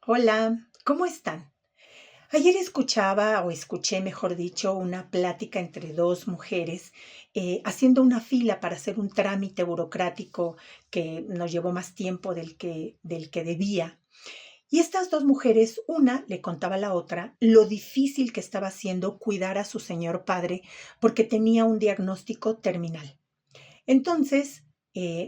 Hola, ¿cómo están? Ayer escuché, mejor dicho, una plática entre dos mujeres haciendo una fila para hacer un trámite burocrático que nos llevó más tiempo del que debía. Y estas dos mujeres, una le contaba a la otra lo difícil que estaba haciendo cuidar a su señor padre porque tenía un diagnóstico terminal. Entonces,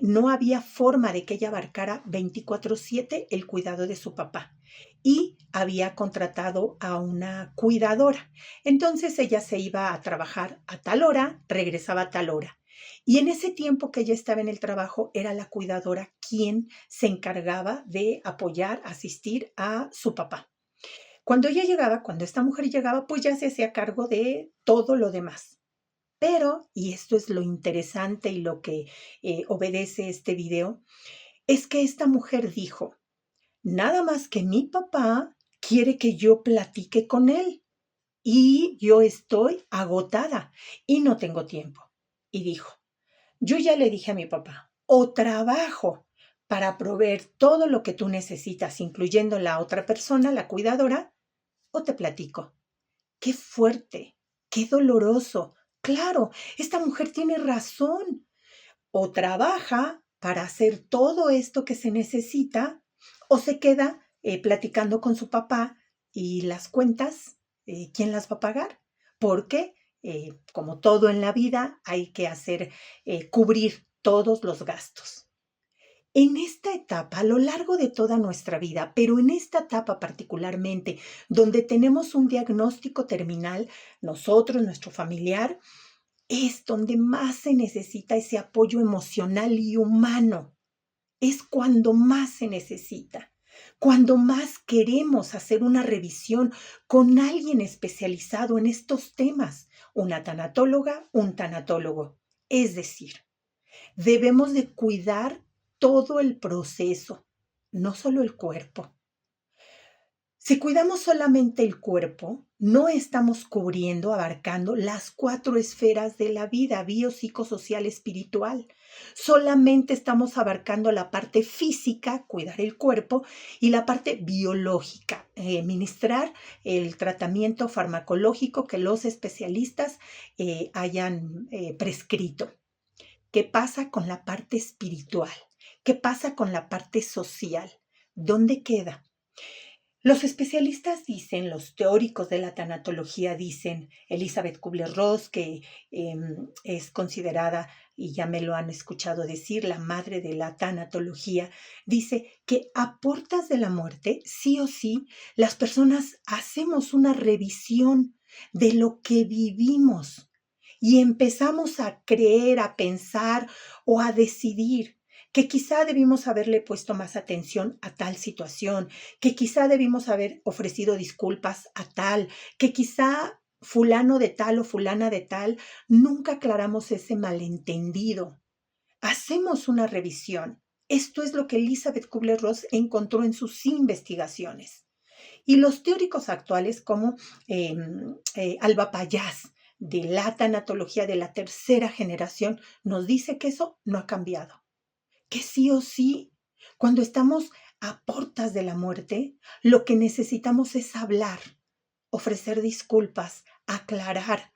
no había forma de que ella abarcara 24/7 el cuidado de su papá y había contratado a una cuidadora. Entonces ella se iba a trabajar a tal hora, regresaba a tal hora. Y en ese tiempo que ella estaba en el trabajo, era la cuidadora quien se encargaba de apoyar, asistir a su papá. Cuando esta mujer llegaba, pues ya se hacía cargo de todo lo demás. Pero, y esto es lo interesante y lo que obedece este video, es que esta mujer dijo, nada más que mi papá quiere que yo platique con él y yo estoy agotada y no tengo tiempo. Y dijo, yo ya le dije a mi papá, o trabajo para proveer todo lo que tú necesitas, incluyendo la otra persona, la cuidadora, o te platico. Qué fuerte, qué doloroso. Claro, esta mujer tiene razón. O trabaja para hacer todo esto que se necesita, o se queda platicando con su papá y las cuentas, ¿quién las va a pagar? Porque, como todo en la vida, hay que cubrir todos los gastos. En esta etapa, a lo largo de toda nuestra vida, pero en esta etapa particularmente, donde tenemos un diagnóstico terminal, nosotros, nuestro familiar, es donde más se necesita ese apoyo emocional y humano. Es cuando más se necesita, cuando más queremos hacer una revisión con alguien especializado en estos temas, una tanatóloga, un tanatólogo. Es decir, debemos de cuidar todo el proceso, no solo el cuerpo. Si cuidamos solamente el cuerpo, no estamos cubriendo, abarcando las 4 esferas de la vida, biopsicosocial, espiritual. Solamente estamos abarcando la parte física, cuidar el cuerpo, y la parte biológica, ministrar el tratamiento farmacológico que los especialistas hayan prescrito. ¿Qué pasa con la parte espiritual? ¿Qué pasa con la parte social? ¿Dónde queda? Los especialistas dicen, los teóricos de la tanatología dicen, Elizabeth Kubler-Ross, que es considerada, y ya me lo han escuchado decir, la madre de la tanatología, dice que a puertas de la muerte, sí o sí, las personas hacemos una revisión de lo que vivimos y empezamos a creer, a pensar o a decidir que quizá debimos haberle puesto más atención a tal situación, que quizá debimos haber ofrecido disculpas a tal, que quizá fulano de tal o fulana de tal, nunca aclaramos ese malentendido. Hacemos una revisión. Esto es lo que Elizabeth Kubler-Ross encontró en sus investigaciones. Y los teóricos actuales como Alba Payás, de la tanatología de la tercera generación, nos dice que eso no ha cambiado, que sí o sí, cuando estamos a puertas de la muerte, lo que necesitamos es hablar, ofrecer disculpas, aclarar,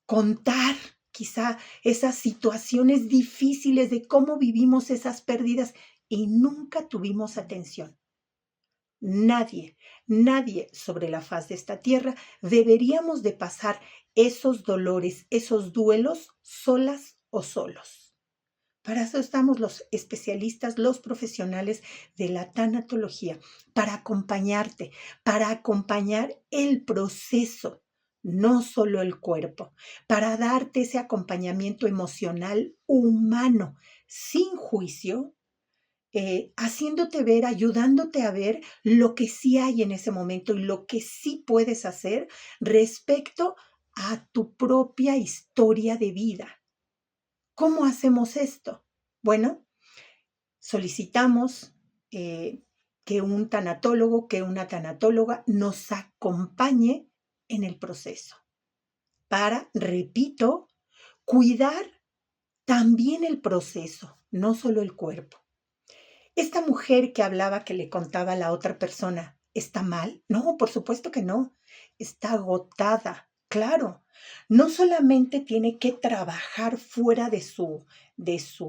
contar quizá esas situaciones difíciles de cómo vivimos esas pérdidas y nunca tuvimos atención. Nadie, nadie sobre la faz de esta tierra deberíamos de pasar esos dolores, esos duelos solas o solos. Para eso estamos los especialistas, los profesionales de la tanatología, para acompañarte, para acompañar el proceso, no solo el cuerpo, para darte ese acompañamiento emocional humano, sin juicio, haciéndote ver, ayudándote a ver lo que sí hay en ese momento y lo que sí puedes hacer respecto a tu propia historia de vida. ¿Cómo hacemos esto? Bueno, solicitamos que un tanatólogo, que una tanatóloga nos acompañe en el proceso para, repito, cuidar también el proceso, no solo el cuerpo. Esta mujer que hablaba, que le contaba a la otra persona, ¿está mal? No, por supuesto que no. Está agotada, claro. No solamente tiene que trabajar fuera de su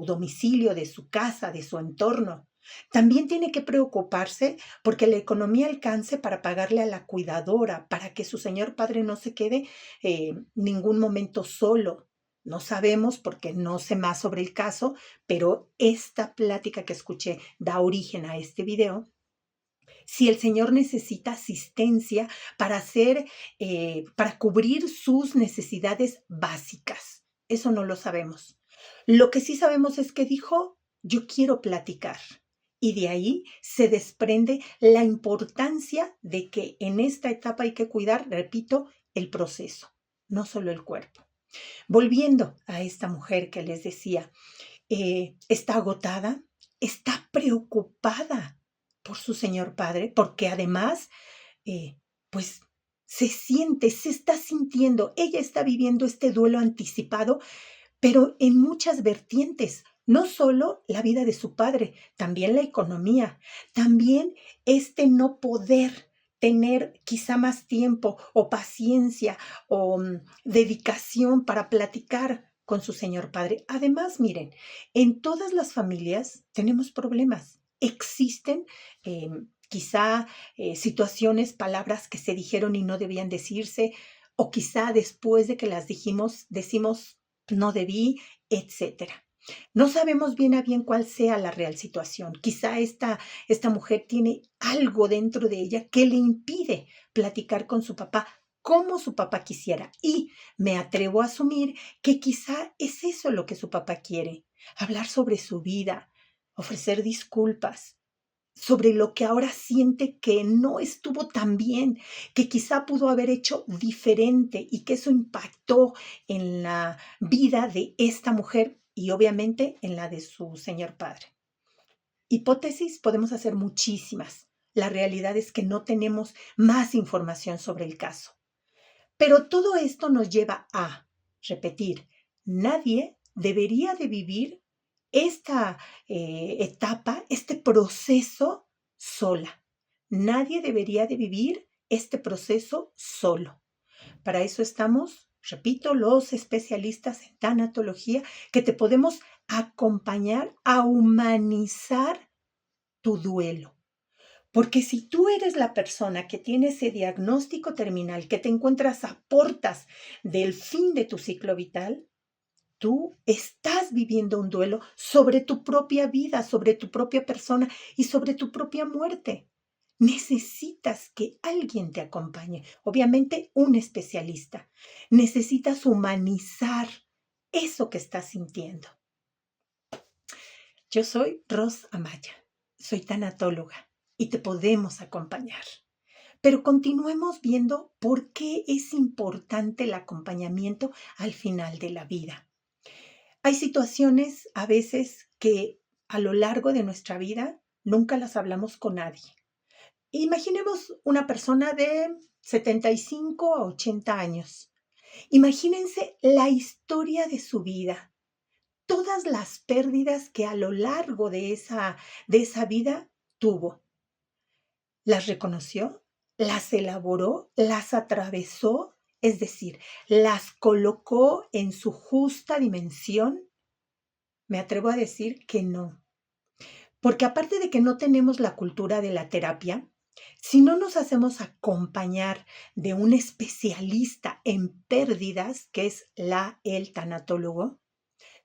domicilio, de su casa, de su entorno. También tiene que preocuparse porque la economía alcance para pagarle a la cuidadora, para que su señor padre no se quede ningún momento solo. No sabemos porque no sé más sobre el caso, pero esta plática que escuché da origen a este video. Si el señor necesita asistencia para hacer, para cubrir sus necesidades básicas, eso no lo sabemos. Lo que sí sabemos es que dijo, yo quiero platicar. Y de ahí se desprende la importancia de que en esta etapa hay que cuidar, repito, el proceso, no solo el cuerpo. Volviendo a esta mujer que les decía, está agotada, está preocupada por su señor padre, porque además, eh, pues se está sintiendo, ella está viviendo este duelo anticipado, pero en muchas vertientes. No solo la vida de su padre, también la economía, también este no poder tener quizá más tiempo o paciencia o dedicación para platicar con su señor padre. Además, miren, en todas las familias tenemos problemas. Existen quizá situaciones, palabras que se dijeron y no debían decirse, o quizá después de que las dijimos, decimos no debí, etcétera. No sabemos bien a bien cuál sea la real situación. Quizá esta mujer tiene algo dentro de ella que le impide platicar con su papá como su papá quisiera. Y me atrevo a asumir que quizá es eso lo que su papá quiere. Hablar sobre su vida, ofrecer disculpas, sobre lo que ahora siente que no estuvo tan bien, que quizá pudo haber hecho diferente y que eso impactó en la vida de esta mujer y obviamente en la de su señor padre. Hipótesis podemos hacer muchísimas. La realidad es que no tenemos más información sobre el caso. Pero todo esto nos lleva a repetir, nadie debería de vivir esta etapa, este proceso sola. Nadie debería de vivir este proceso solo. Para eso estamos, repito, los especialistas en tanatología, que te podemos acompañar a humanizar tu duelo. Porque si tú eres la persona que tiene ese diagnóstico terminal, que te encuentras a portas del fin de tu ciclo vital, tú estás viviendo un duelo sobre tu propia vida, sobre tu propia persona y sobre tu propia muerte. Necesitas que alguien te acompañe, obviamente un especialista. Necesitas humanizar eso que estás sintiendo. Yo soy Ros Amaya, soy tanatóloga y te podemos acompañar. Pero continuemos viendo por qué es importante el acompañamiento al final de la vida. Hay situaciones a veces que a lo largo de nuestra vida nunca las hablamos con nadie. Imaginemos una persona de 75 a 80 años. Imagínense la historia de su vida, todas las pérdidas que a lo largo de esa vida tuvo. ¿Las reconoció? ¿Las elaboró? ¿Las atravesó? Es decir, ¿las colocó en su justa dimensión? Me atrevo a decir que no. Porque aparte de que no tenemos la cultura de la terapia, si no nos hacemos acompañar de un especialista en pérdidas, que es el tanatólogo,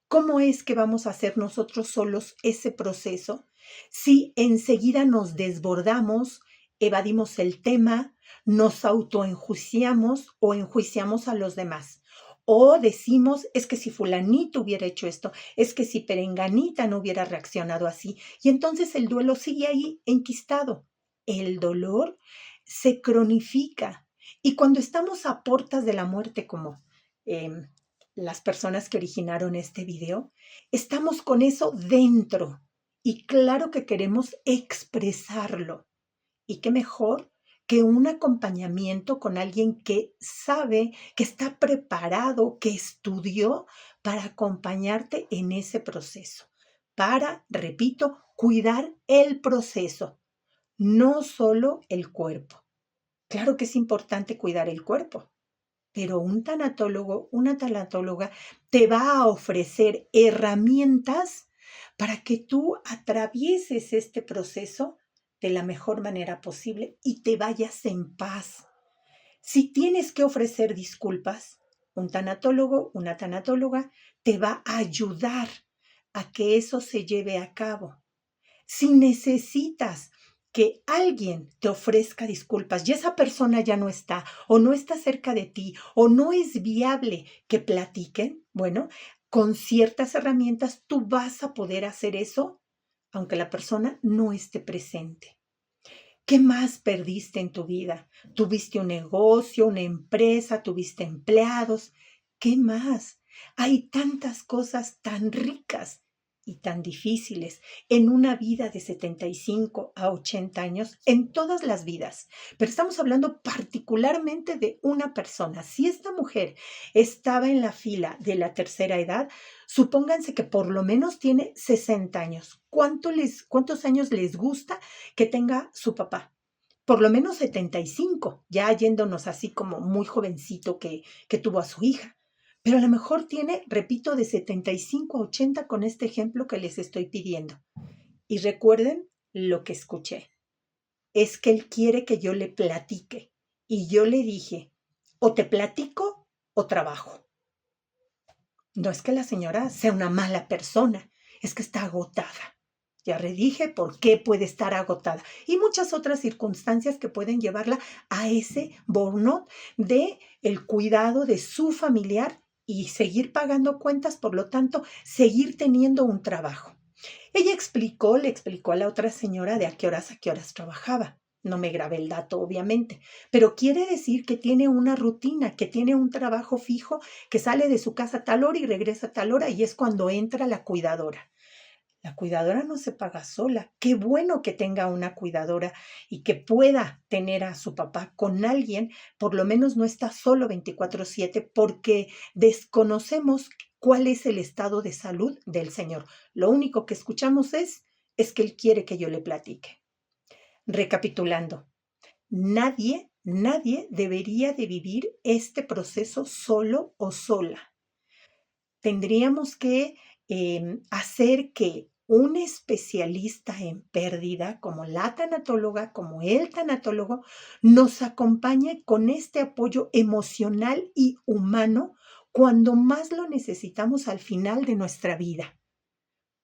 ¿cómo es que vamos a hacer nosotros solos ese proceso si enseguida nos desbordamos, evadimos el tema, nos autoenjuiciamos o enjuiciamos a los demás? O decimos, es que si fulanito hubiera hecho esto, es que si perenganita no hubiera reaccionado así. Y entonces el duelo sigue ahí enquistado. El dolor se cronifica. Y cuando estamos a portas de la muerte, como las personas que originaron este video, estamos con eso dentro y claro que queremos expresarlo. Y qué mejor que un acompañamiento con alguien que sabe, que está preparado, que estudió para acompañarte en ese proceso, para, repito, cuidar el proceso, no solo el cuerpo. Claro que es importante cuidar el cuerpo, pero un tanatólogo, una tanatóloga te va a ofrecer herramientas para que tú atravieses este proceso de la mejor manera posible y te vayas en paz. Si tienes que ofrecer disculpas, un tanatólogo, una tanatóloga te va a ayudar a que eso se lleve a cabo. Si necesitas que alguien te ofrezca disculpas y esa persona ya no está o no está cerca de ti o no es viable que platiquen, bueno, con ciertas herramientas tú vas a poder hacer eso aunque la persona no esté presente. ¿Qué más perdiste en tu vida? ¿Tuviste un negocio, una empresa, tuviste empleados? ¿Qué más? Hay tantas cosas tan ricas y tan difíciles en una vida de 75 a 80 años, en todas las vidas. Pero estamos hablando particularmente de una persona. Si esta mujer estaba en la fila de la tercera edad, supónganse que por lo menos tiene 60 años. ¿Cuántos años les gusta que tenga su papá? Por lo menos 75, ya yéndonos así como muy jovencito que tuvo a su hija. Pero a lo mejor tiene, repito, de 75 a 80 con este ejemplo que les estoy pidiendo. Y recuerden lo que escuché. Es que él quiere que yo le platique. Y yo le dije, o te platico o trabajo. No es que la señora sea una mala persona, es que está agotada. Ya redije por qué puede estar agotada y muchas otras circunstancias que pueden llevarla a ese burnout de el cuidado de su familiar y seguir pagando cuentas, por lo tanto, seguir teniendo un trabajo. Ella le explicó a la otra señora de a qué horas trabajaba. No me grabé el dato, obviamente, pero quiere decir que tiene una rutina, que tiene un trabajo fijo, que sale de su casa a tal hora y regresa a tal hora y es cuando entra la cuidadora. La cuidadora no se paga sola. Qué bueno que tenga una cuidadora y que pueda tener a su papá con alguien, por lo menos no está solo 24/7 porque desconocemos cuál es el estado de salud del señor. Lo único que escuchamos es que él quiere que yo le platique. Recapitulando, nadie debería de vivir este proceso solo o sola. Tendríamos que hacer que un especialista en pérdida, como la tanatóloga, como el tanatólogo, nos acompañe con este apoyo emocional y humano cuando más lo necesitamos al final de nuestra vida,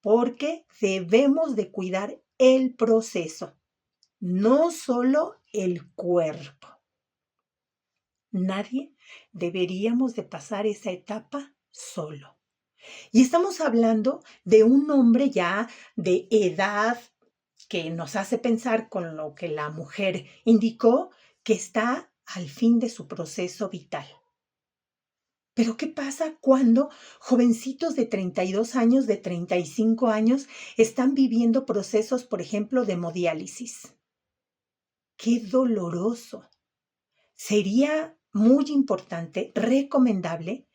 porque debemos de cuidar el proceso, no solo el cuerpo. Nadie deberíamos de pasar esa etapa solo. Y estamos hablando de un hombre ya de edad que nos hace pensar con lo que la mujer indicó, que está al fin de su proceso vital. Pero ¿qué pasa cuando jovencitos de 32 años, de 35 años, están viviendo procesos, por ejemplo, de hemodiálisis? ¡Qué doloroso! Sería muy importante, recomendable,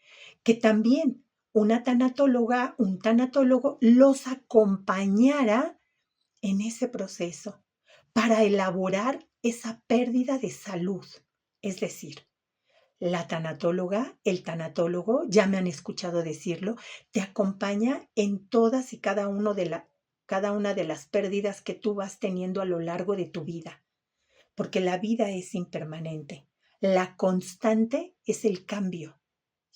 que también una tanatóloga, un tanatólogo los acompañara en ese proceso para elaborar esa pérdida de salud. Es decir, la tanatóloga, el tanatólogo, ya me han escuchado decirlo, te acompaña en todas y cada una de las pérdidas que tú vas teniendo a lo largo de tu vida, porque la vida es impermanente. La constante es el cambio.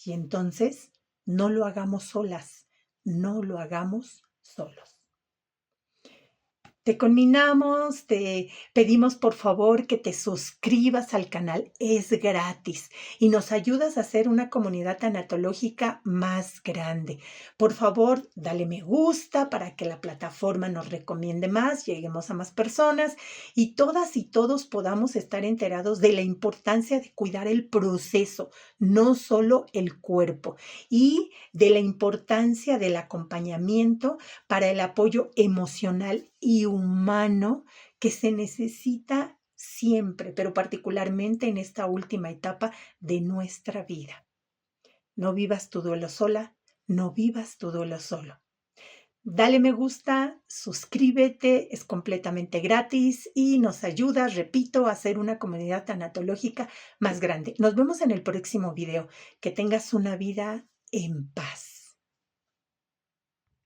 Y entonces, no lo hagamos solas, no lo hagamos solos. Te conminamos, te pedimos por favor que te suscribas al canal, es gratis y nos ayudas a hacer una comunidad tanatológica más grande. Por favor, dale me gusta para que la plataforma nos recomiende más, lleguemos a más personas y todas y todos podamos estar enterados de la importancia de cuidar el proceso, no solo el cuerpo, y de la importancia del acompañamiento para el apoyo emocional y humano que se necesita siempre, pero particularmente en esta última etapa de nuestra vida. No vivas tu duelo sola, no vivas tu duelo solo. Dale me gusta, suscríbete, es completamente gratis y nos ayuda, repito, a hacer una comunidad tanatológica más grande. Nos vemos en el próximo video. Que tengas una vida en paz.